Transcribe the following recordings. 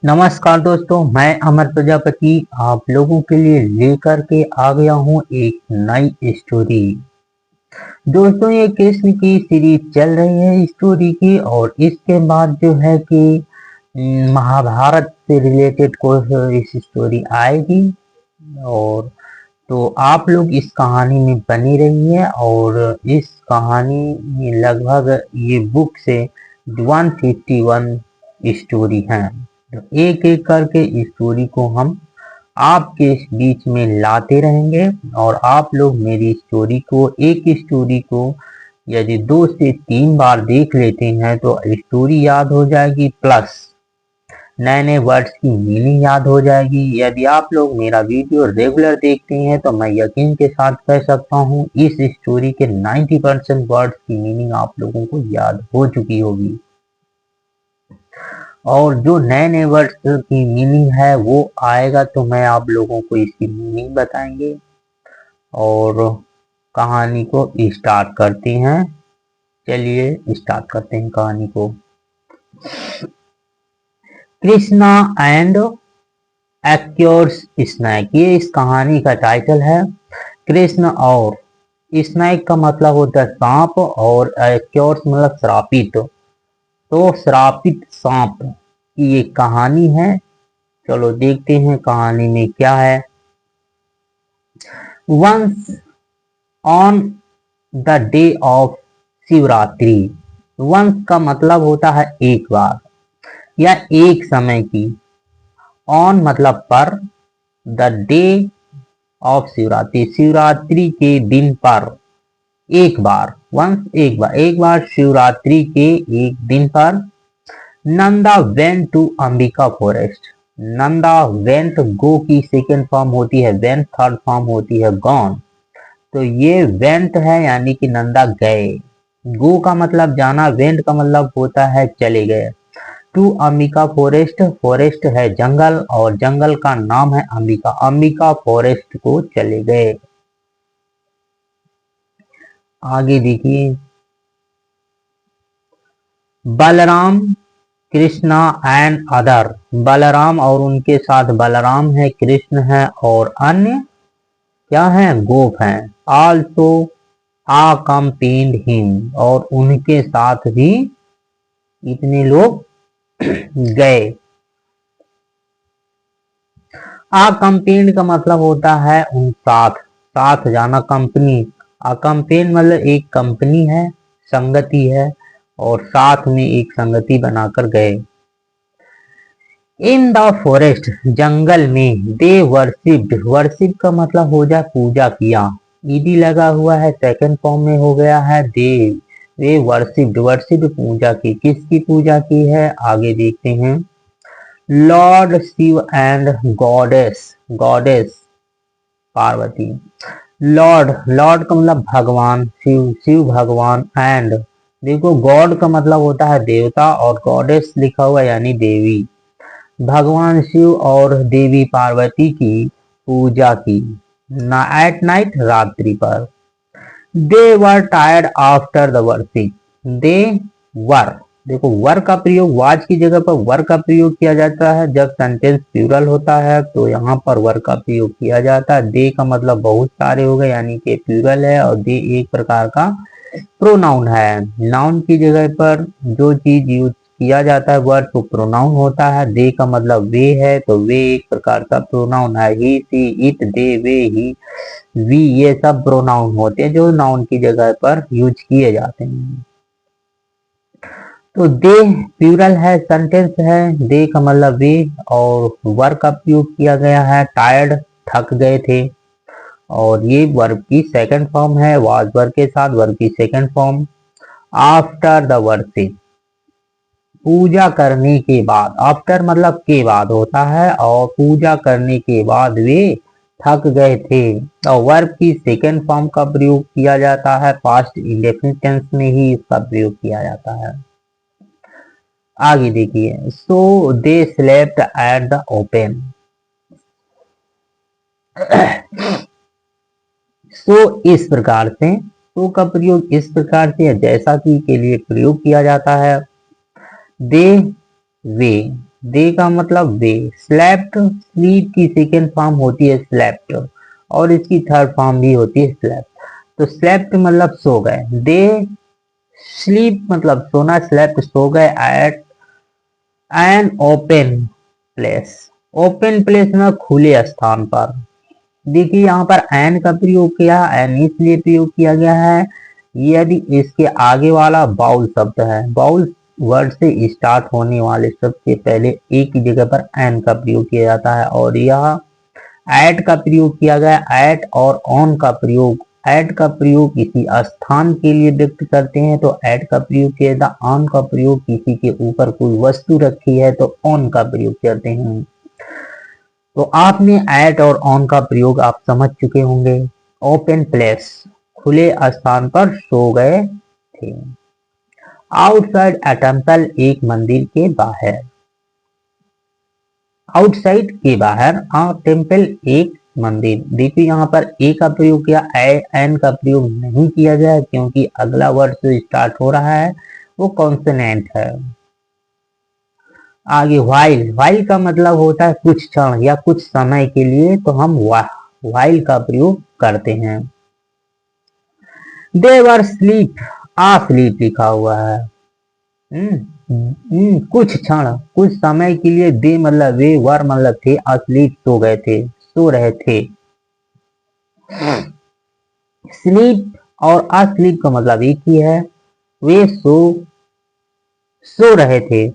नमस्कार दोस्तों, मैं अमर प्रजापति आप लोगों के लिए लेकर के आ गया हूँ एक नई स्टोरी। दोस्तों, ये कृष्ण की सीरीज चल रही है स्टोरी की, और इसके बाद जो है कि महाभारत से रिलेटेड कोई इस स्टोरी आएगी। और तो आप लोग इस कहानी में बनी रहिए। और इस कहानी में लगभग ये बुक से 151 स्टोरी हैं। तो एक एक करके स्टोरी को हम आपके बीच में लाते रहेंगे, और आप लोग मेरी स्टोरी को एक स्टोरी को यदि 2 से 3 बार देख लेते हैं तो स्टोरी याद हो जाएगी, प्लस नए नए वर्ड्स की मीनिंग याद हो जाएगी। यदि आप लोग मेरा वीडियो रेगुलर देखते हैं तो मैं यकीन के साथ कह सकता हूँ इस स्टोरी के 90% वर्ड्स की मीनिंग आप लोगों को याद हो चुकी होगी। और जो नए नए वर्ड्स की मीनिंग है वो आएगा तो मैं आप लोगों को इसकी मीनिंग बताएंगे। और कहानी को स्टार्ट करते हैं। चलिए स्टार्ट करते हैं कहानी को। कृष्णा एंड एक्योर्स स्नैक, ये इस कहानी का टाइटल है। कृष्ण और स्नैक का मतलब होता है सांप, और एक्योर्स मतलब श्रापित। तो श्रापित सांप की ये कहानी है। चलो देखते हैं कहानी में क्या है। Once on the day of Shivratri, once का मतलब होता है एक बार या एक समय की। ऑन मतलब पर, the day of Shivratri Shivratri के दिन पर, एक बार, वंस एक बार शिवरात्रि के एक दिन पर। Nanda went to Ambika forest, Nanda went go की सेकेंड फॉर्म होती है वेंट, थर्ड फॉर्म होती है गॉन। तो ये वेंट है यानी कि नंदा गए। गो का मतलब जाना, वेंट का मतलब होता है चले गए। टू अंबिका फॉरेस्ट, फॉरेस्ट है जंगल और जंगल का नाम है अंबिका, अंबिका फॉरेस्ट को चले गए। आगे देखिए। बलराम, कृष्णा एंड अदर, बलराम और उनके साथ बलराम है, कृष्ण है और अन्य क्या है, गोप हैं। आल्सो अकम्पेनिड हिम, और उनके साथ भी इतने लोग गए। अकम्पेनिड का मतलब होता है उन साथ, साथ जाना, कंपनी। अकम्पेन मतलब एक कंपनी है, संगति है, और साथ में एक संगति बनाकर गए। इन द फॉरेस्ट, जंगल में। दे वर्शिप्ड, वर्शिप का मतलब हो जाए पूजा किया, ईडी लगा हुआ है, सेकंड फॉर्म में हो गया है दे। वे वर्शिप्ड, वर्शिप पूजा की, किसकी पूजा की है आगे देखते हैं। Lord Shiva and goddess, goddess Parvati. Lord, lord का मतलब भगवान, शिव, शिव भगवान। एंड देखो गॉड का मतलब होता है देवता, और गॉडेस लिखा हुआ यानी देवी। भगवान शिव और देवी पार्वती की पूजा की एट नाइट, रात्रि पर। They were tired after the worship, they were, देखो वर का प्रयोग वाज की जगह पर वर का प्रयोग किया जाता है जब सेंटेंस प्लूरल होता है, तो यहाँ पर वर का प्रयोग किया जाता है। दे का मतलब बहुत सारे हो गए यानी कि प्लूरल है, और दे एक प्रकार का प्रोनाउन है। नाउन की जगह पर जो चीज यूज किया जाता है वर्ड तो प्रोनाउन होता है। दे का मतलब वे है, तो वे एक प्रकार का प्रोनाउन है। ही, सी, it, they, way, he, we, ये सब प्रोनाउन होते हैं जो नाउन की जगह पर यूज किए जाते हैं। तो दे प्लूरल है, सेंटेंस है, दे का मतलब वे, और वर्ब का प्रयोग किया गया है टायर्ड, थक गए थे। और ये वर्ब की सेकंड फॉर्म है, वाज वर्ब के साथ वर्ब की second form. After the worship, पूजा करने के बाद, आफ्टर मतलब के बाद होता है, और पूजा करने के बाद वे थक गए थे। और वर्ब की सेकंड फॉर्म का प्रयोग किया जाता है, पास्ट इंडेफिनिट टेंस में ही इसका प्रयोग किया जाता है। आगे देखिए। सो दे स्लेप्ट एट द ओपन, सो इस प्रकार से, सो का प्रयोग इस प्रकार से जैसा कि के लिए प्रयोग किया जाता है। दे वे, दे का मतलब वे। स्लेप्ट, स्लीप की सेकेंड फॉर्म होती है स्लेप्ट और इसकी थर्ड फॉर्म भी होती है स्लेप्ट। तो स्लेप्ट मतलब सो गए, दे स्लीप मतलब सोना, स्लेप्ट सो गए at an open place. Open place में खुले स्थान पर। देखिए यहाँ पर एन का प्रयोग किया, एन इसलिए प्रयोग किया गया है यदि इसके आगे वाला बाउल शब्द है, बाउल वर्ड से स्टार्ट होने वाले शब्द से पहले एक ही जगह पर एन का प्रयोग किया जाता है। और यह एट का प्रयोग किया गया, एट और ऑन का प्रयोग, एट का प्रयोग किसी स्थान के लिए व्यक्त करते हैं तो एट का प्रयोग किया जाता है, ऑन का प्रयोग किसी के ऊपर कोई वस्तु रखी है तो ऑन का प्रयोग करते हैं। तो आपने एट और ऑन का प्रयोग आप समझ चुके होंगे। ओपन प्लेस, खुले स्थान पर सो गए थे। आउटसाइड अ टेम्पल, एक मंदिर के बाहर। आउटसाइड के बाहर, टेम्पल एक मंदिर। देखिए यहाँ पर ए का प्रयोग किया, एन का प्रयोग नहीं किया गया क्योंकि अगला वर्ड से स्टार्ट हो रहा है वो कॉन्सोनेंट है। आगे व्हाइल, व्हाइल का मतलब होता है कुछ क्षण या कुछ समय के लिए, तो हम व्हाइल का प्रयोग करते हैं। दे वर स्लीप, स्लीप लिखा हुआ है। कुछ क्षण, कुछ समय के लिए, दे मतलब वे, वर मतलब थे, अस्लीप सो गए थे, सो रहे थे। स्लीप और अस्लीप का मतलब एक ही है, वे सो रहे थे।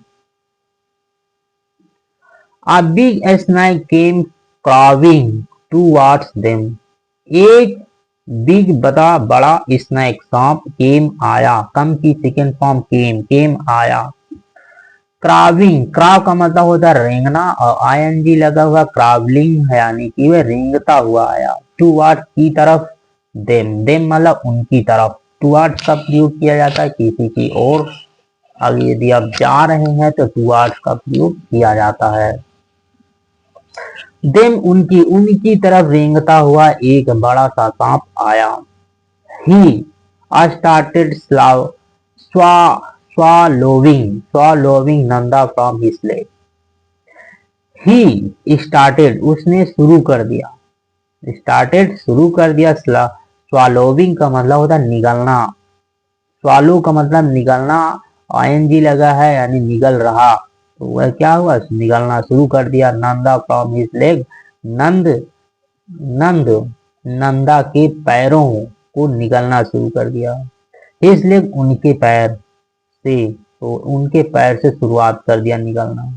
A big snake came crawling towards them. एक बिग बड़ा स्नैक सांप केम आया, कम की सेकेंड फॉर्म केम आया। क्राविंग, क्राव का मतलब होता है रेंगना और आईएनजी लगा हुआ, क्रावलिंग है यानी कि वह रेंगता हुआ आया। टूवर्ड्स की तरफ, देम मतलब उनकी तरफ। टूवर्ड्स का प्रयोग किया जाता है किसी की ओर। आगे यदि आप जा रहे हैं तो टूवर्ड्स का प्रयोग किया जाता है। देम उनकी तरफ रेंगता हुआ एक बड़ा सा सांप आया। He started swallowing Nanda from his leg. He started उसने शुरू कर दिया, स्टार्टेड शुरू कर दिया। swallowing का मतलब होता है निगलना, swallow का मतलब निगलना, आईएनजी लगा है यानी निगल रहा, तो वह क्या हुआ निगलना शुरू कर दिया। नंदा फ्रॉम हिज लेग, नंद नंद नंदा के पैरों को निगलना शुरू कर दिया। हिज लेग उनके पैर से, तो उनके पैर से शुरुआत कर दिया निगलना।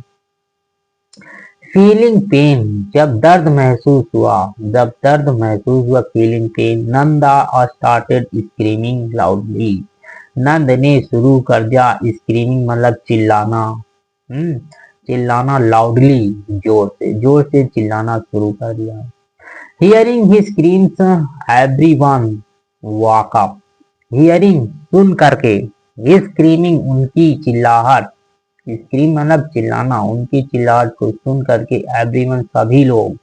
फीलिंग पेन, जब दर्द महसूस हुआ, जब दर्द महसूस हुआ feeling pain. Nanda started screaming loudly, Nand ने शुरू कर दिया स्क्रीमिंग मतलब चिल्लाना, चिल्लाना लाउडली जोर से चिल्लाना शुरू कर दिया। Hearing his screams everyone walk up, hearing सुन करके, हिज स्क्रीमिंग उनकी चिल्लाहट, स्क्रीम मतलब चिल्लाना, उनकी चिल्लाहट को सुन करके एवरीवन सभी लोग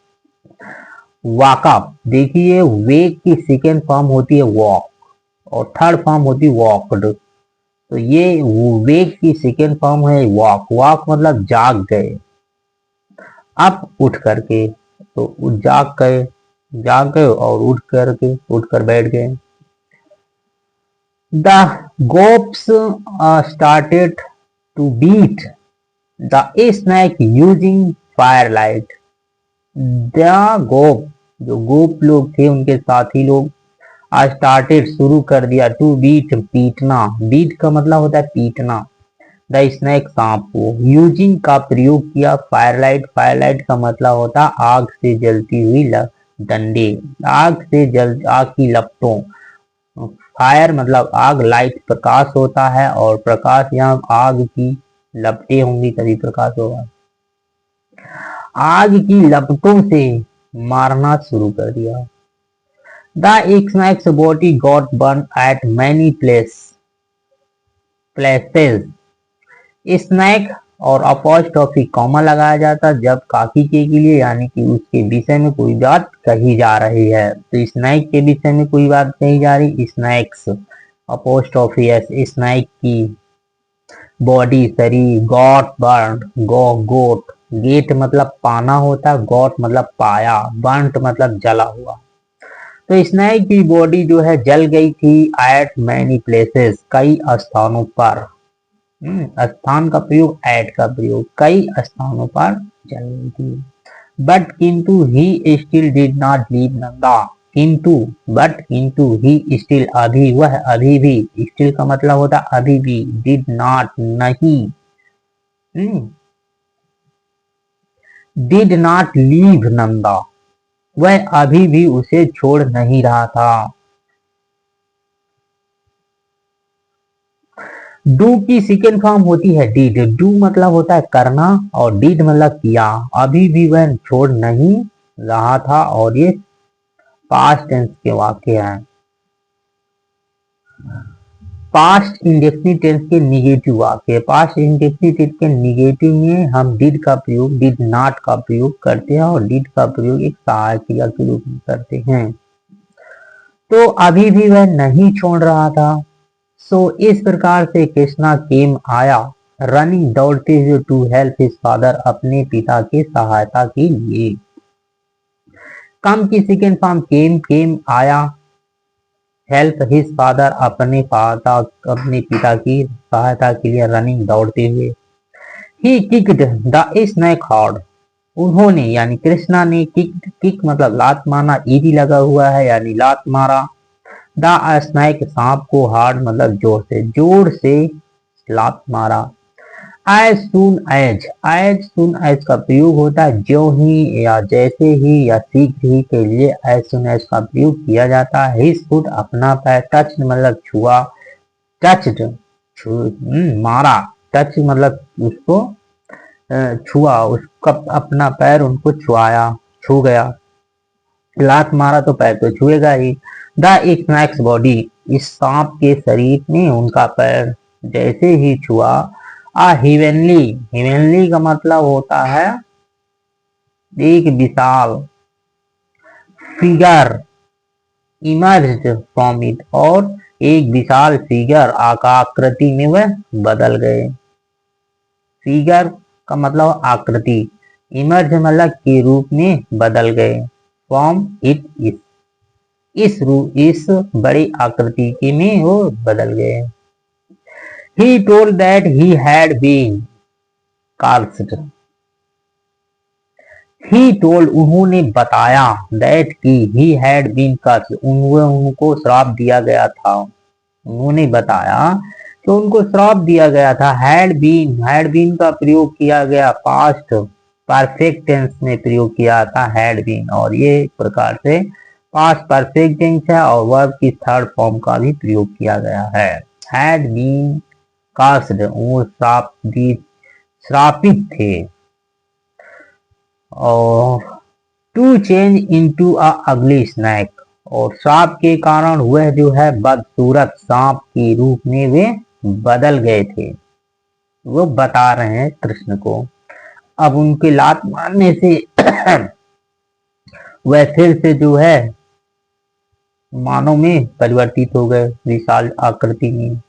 वॉक अप। देखिए वेक की सेकेंड फॉर्म होती है वॉक और थर्ड फॉर्म होती है वॉकड, तो ये वेक की सेकेंड फॉर्म है वॉक। वॉक मतलब जाग गए, अब उठ करके, तो जाग गए और उठ कर बैठ गए। द गोप्स started to beat the snake using firelight. The गोप, जो गोप लोग थे उनके साथी लोग, स्टार्टेड शुरू कर दिया, टू बीट पीटना, बीट का मतलब होता है पीटना, द स्नैक सांप को। यूजिंग का प्रयोग किया, फायरलाइट, फायरलाइट का मतलब होता है आग से जलती हुई डंडे, आग की लपटों। फायर मतलब आग, लाइट प्रकाश होता है और प्रकाश यहाँ आग की लपटें होंगी तभी प्रकाश होगा। आग की लपटों से मारना शुरू कर दिया। The snake's body got burned at many places. स्नैक और अपॉस्ट्रोफी कॉमा लगाया जाता जब काकी के लिए यानी कि उसके विषय में कोई बात कही जा रही है, तो स्नैक के विषय में कोई बात कही जा रही, स्नैक्स अपॉस्ट्रोफी एस, स्नैक की। बॉडी शरीर, गॉट बर्न, गोट, गेट मतलब पाना होता है, गॉट मतलब पाया, बर्नट मतलब जला हुआ। तो स्नेक की बॉडी जो है जल गई थी एट मैनी प्लेसेस, कई स्थानों पर। स्थान का प्रयोग, एट का प्रयोग, कई स्थानों पर जल गई थी। बट किंतु he still did not leave Nanda, किंतु बट किंतु ही स्टिल अभी, वह अभी भी, स्टिल का मतलब होता अभी भी, डिड नॉट नहीं, डिड नॉट लीव नंदा, वह अभी भी उसे छोड़ नहीं रहा था। डू की सेकेंड फॉर्म होती है डिड, डू मतलब होता है करना और डिड मतलब किया। अभी भी वह छोड़ नहीं रहा था, और ये पास्ट टेंस के वाक्य हैं। पास्ट इंडेफिनिट टेंस के निगेटिव वाक्य, पास्ट इंडेफिनिट टेंस के निगेटिव में हम डिड का प्रयोग, डिड नॉट का प्रयोग करते हैं, और डिड का प्रयोग एक सहायक क्रिया के रूप में करते हैं। तो अभी भी वह नहीं छोड़ रहा था। सो इस प्रकार से कृष्णा केम आया, रनिंग दौड़ते हुए टू हेल्प हिज फादर, अपने पिता की सहायता के लिए। कम की सेकेंड फॉर्म केम, केम आया, हेल्प हिज फादर अपने पिता की सहायता के लिए, रनिंग दौड़ते हुए। ही किक्ड द स्नेक हार्ड, उन्होंने यानी कृष्णा ने किक्ड, किक मतलब लात मारना, ईडी लगा हुआ है यानी लात मारा। द स्नेक सांप को, हार्ड मतलब जोर से लात मारा। एज सुन एज का प्रयोग होता है ज्यों ही या जैसे ही या शीघ्र ही के लिए एज सुन एज का प्रयोग किया जाता है। हिज फुट अपना पैर, टच मतलब छुआ, टच्ड मारा, टच मतलब उसको छुआ, उसका अपना पैर उनको छुआया, छू गया। लात मारा तो पैर तो छुएगा ही। द स्नैक्स बॉडी, इस सांप के शरीर में उनका पैर जैसे ही छुआ। हेवेनली, हेवेनली का मतलब होता है एक विशाल, फिगर इमर्ज्ड फ्रॉम इट, और एक विशाल फिगर आकृति में वह बदल गए। फिगर का मतलब आकृति, इमर्ज मतलब के रूप में बदल गए, फ्रॉम इट इस बड़ी आकृति के में वो बदल गए। He told that he had been cursed. He told उन्होंने बताया, that कि he had been cursed उनको श्राप दिया गया था। उन्होंने बताया तो उनको श्राप दिया गया था। had been का प्रयोग किया गया पास्ट परफेक्ट टेंस में प्रयोग किया था had been, और ये एक प्रकार से पास्ट परफेक्ट टेंस है और वर्ब की थर्ड फॉर्म का भी प्रयोग किया गया है। had been कास्ड, वो श्रापित थे। और टू चेंज इनटू अ अगली स्नैक, और श्राप के कारण वह जो है बदसूरत सांप के रूप में वे बदल गए थे। वो बता रहे हैं कृष्ण को। अब उनके लात मारने से वह फिर से जो है मानव में परिवर्तित हो गए, विशाल आकृति में।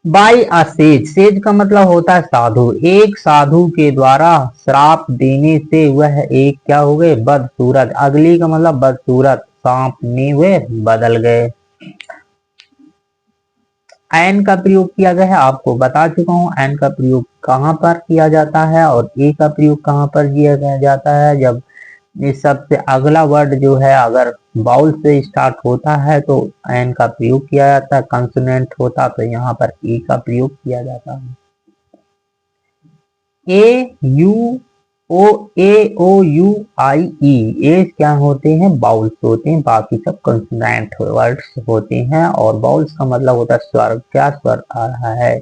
बाई अ सेज, सेज का मतलब होता है साधु, एक साधु के द्वारा श्राप देने से वह एक क्या हो गए, बदसूरत, अगली का मतलब बदसूरत सांप में वे बदल गए। एन का प्रयोग किया गया है, आपको बता चुका हूं एन का प्रयोग कहां पर किया जाता है और ए का प्रयोग कहां पर किया जाता है। जब इस सबसे अगला वर्ड जो है अगर बाउल से स्टार्ट होता है तो एन का प्रयोग किया जाता है, कंसोनेंट होता तो यहाँ पर ए का प्रयोग किया जाता है। ए क्या होते हैं, बाउल्स होते हैं, बाकी सब कंसोनेंट वर्ड्स होते हैं। और बाउल्स का मतलब होता है स्वर, क्या स्वर आ रहा है,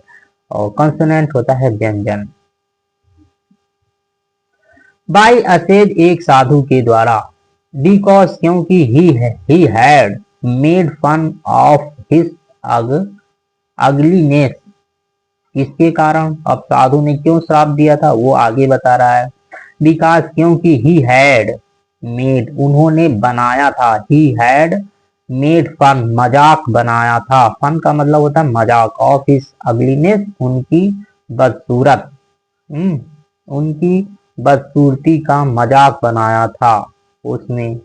और कंसोनेंट होता है व्यंजन। बाई असेज, एक साधु के द्वारा। बिकॉज क्योंकि he had made fun of his ugliness, किसके कारण? अब साधु ने क्यों श्राप दिया था वो आगे बता रहा है। बिकॉज क्योंकि ही हैड मेड, उन्होंने बनाया था, ही हैड मेड फन, मजाक बनाया था। फन का मतलब होता है मजाक। ऑफ हिज अगलीनेस, उनकी बदसूरत, उनकी बदसूरती का मजाक बनाया था उसने,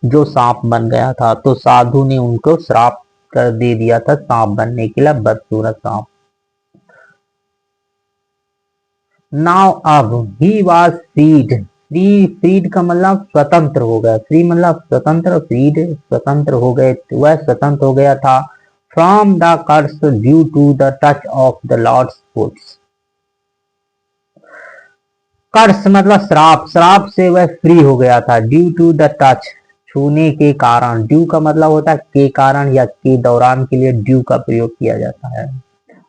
जो सांप बन गया था। तो साधु ने उनको श्राप कर दे दिया था सांप बनने के लिए, बदसूरत सांप। नाउ अब ही वॉज फ्रीड, फ्रीड का मतलब स्वतंत्र हो गया, फ्री मतलब स्वतंत्र, फ्रीड स्वतंत्र हो गए, वह स्वतंत्र हो गया था। From the curse due to the touch of the lord's foots, curse मतलब श्राप, श्राप से वह फ्री हो गया था। ड्यू टू द टच, छूने के कारण। ड्यू का मतलब होता है के कारण या के दौरान के लिए ड्यू का प्रयोग किया जाता है।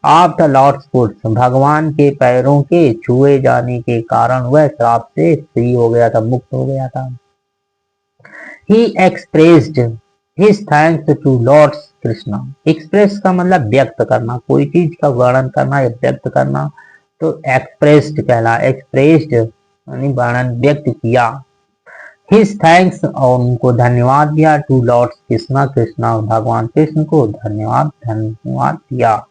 ऑफ द लॉर्ड्स फुट, भगवान के पैरों के छुए जाने के कारण वह श्राप से फ्री हो गया था, मुक्त हो गया था। He expressed his thanks to lord's Krishna, express का मतलब व्यक्त करना, कोई चीज का वर्णन करना या व्यक्त करना, तो एक्सप्रेस्ड कहला, एक्सप्रेस्ड यानी वर्णन, व्यक्त किया। हिज थैंक्स, और उनको धन्यवाद दिया, टू लॉर्ड्स कृष्णा, कृष्णा भगवान कृष्ण को धन्यवाद दिया।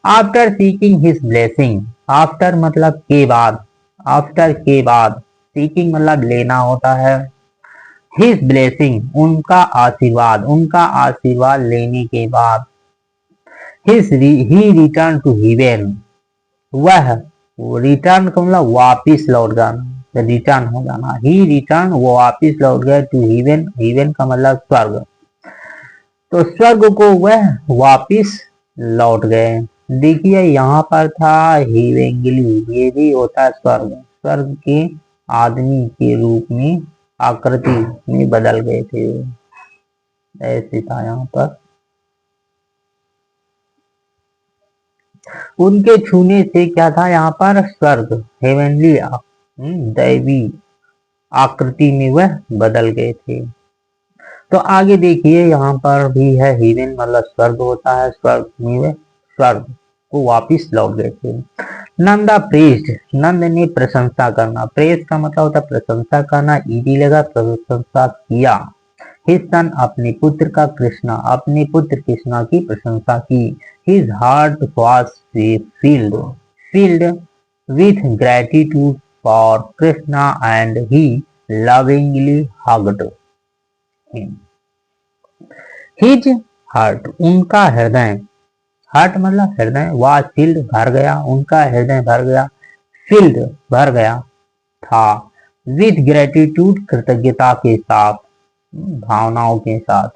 After seeking his blessing, after मतलब के बाद, आफ्टर के बाद, सीकिंग मतलब लेना होता है। हिज ब्लेसिंग उनका आशीर्वाद, उनका आशीर्वाद लेने के बाद। ही रिटर्न टू हेवन, वह रिटर्न का मतलब वापिस लौट जाना, रिटर्न हो जाना। ही रिटर्न, वो वापिस लौट गए, टू हेवन, हेवन का मतलब स्वर्ग, तो स्वर्ग को वह वापिस लौट गए। देखिए यहाँ पर था हेवेंगली, ये भी होता है स्वर्ग, स्वर्ग के आदमी के रूप में आकृति में बदल गए थे, ऐसे था यहाँ पर। उनके छूने से क्या था यहाँ पर? स्वर्ग, हेवनली, दैवी आकृति में वह बदल गए थे। तो आगे देखिए यहाँ पर भी है, हेवन मतलब स्वर्ग होता है, स्वर्ग में वह स्वर्ग को वापिस लौट गए थे। नंदा प्रेस्ड, नंद ने प्रशंसा करना, प्रेस का मतलब होता है प्रशंसा करना, ईडी लगा, प्रशंसा किया। हिज सन, अपने पुत्र का, कृष्णा, अपने पुत्र कृष्णा की प्रशंसा की। His heart was filled, filled with gratitude for Krishna and he lovingly hugged him. His heart, उनका हृदय, हार्ट मतलब हृदय, वाज फिल्ड भर गया, उनका हृदय भर गया, फिल्ड भर गया था, विद ग्रेटिट्यूड कृतज्ञता के साथ, भावनाओं के साथ,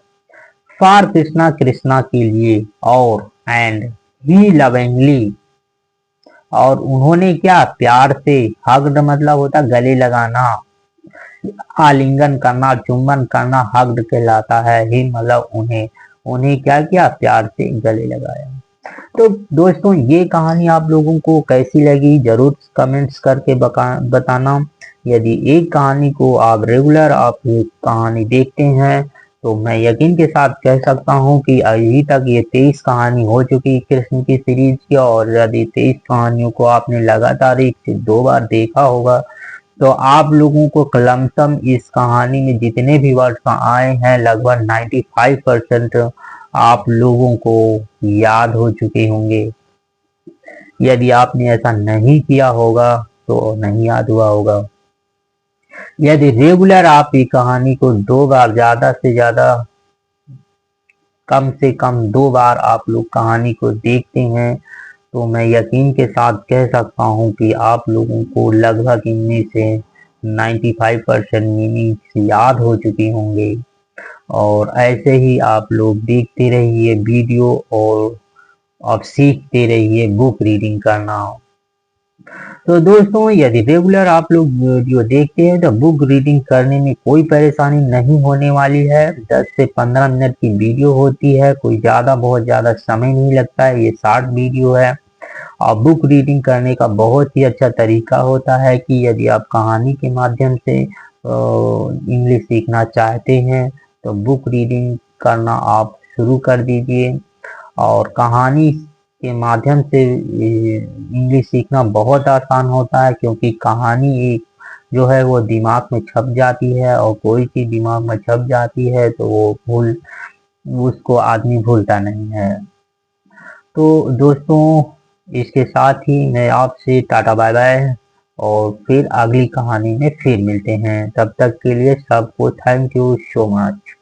फॉर कृष्णा, कृष्णा के लिए, और एंड ही लविंगली, और उन्होंने क्या? प्यार से, हग्ड मतलब होता गले लगाना, आलिंगन करना, चुंबन करना हग्ड कहलाता है। ही मतलब उन्हें, उन्हें क्या किया? प्यार से गले लगाया। तो दोस्तों ये कहानी आप लोगों को कैसी लगी जरूर कमेंट्स करके बताना। यदि एक कहानी को आप रेगुलर आप एक कहानी देखते हैं तो मैं यकीन के साथ कह सकता हूं कि अभी तक ये 23 कहानी हो चुकी कृष्ण की सीरीज की, और यदि 23 कहानियों को आपने लगातार 1 से 2 बार देखा होगा तो आप लोगों को लमसम इस कहानी में जितने भी वर्ड्स आए हैं लगभग 95% आप लोगों को याद हो चुके होंगे। यदि आपने ऐसा नहीं किया होगा तो नहीं याद हुआ होगा। यदि रेगुलर आप ये कहानी को 2 बार, ज्यादा से ज्यादा कम से कम 2 बार आप लोग कहानी को देखते हैं तो मैं यकीन के साथ कह सकता हूं कि आप लोगों को लगभग इनमें से 95% मीनिंग याद हो चुके होंगे। और ऐसे ही आप लोग देखते रहिए वीडियो और आप सीखते रहिए बुक रीडिंग करना। तो दोस्तों यदि रेगुलर आप लोग वीडियो देखते हैं तो बुक रीडिंग करने में कोई परेशानी नहीं होने वाली है। 10 से 15 मिनट की वीडियो होती है, कोई ज़्यादा बहुत ज़्यादा समय नहीं लगता है, ये शॉर्ट वीडियो है। और बुक रीडिंग करने का बहुत ही अच्छा तरीका होता है कि यदि आप कहानी के माध्यम से इंग्लिश सीखना चाहते हैं तो बुक रीडिंग करना आप शुरू कर दीजिए और कहानी के माध्यम से इंग्लिश सीखना बहुत आसान होता है, क्योंकि कहानी एक जो है वो दिमाग में छप जाती है, और कोई चीज़ दिमाग में छप जाती है तो वो उसको आदमी भूलता नहीं है। तो दोस्तों, इसके साथ ही मैं आपसे टाटा बाय बाय, और फिर अगली कहानी में फिर मिलते हैं। तब तक के लिए सबको थैंक यू सो मच।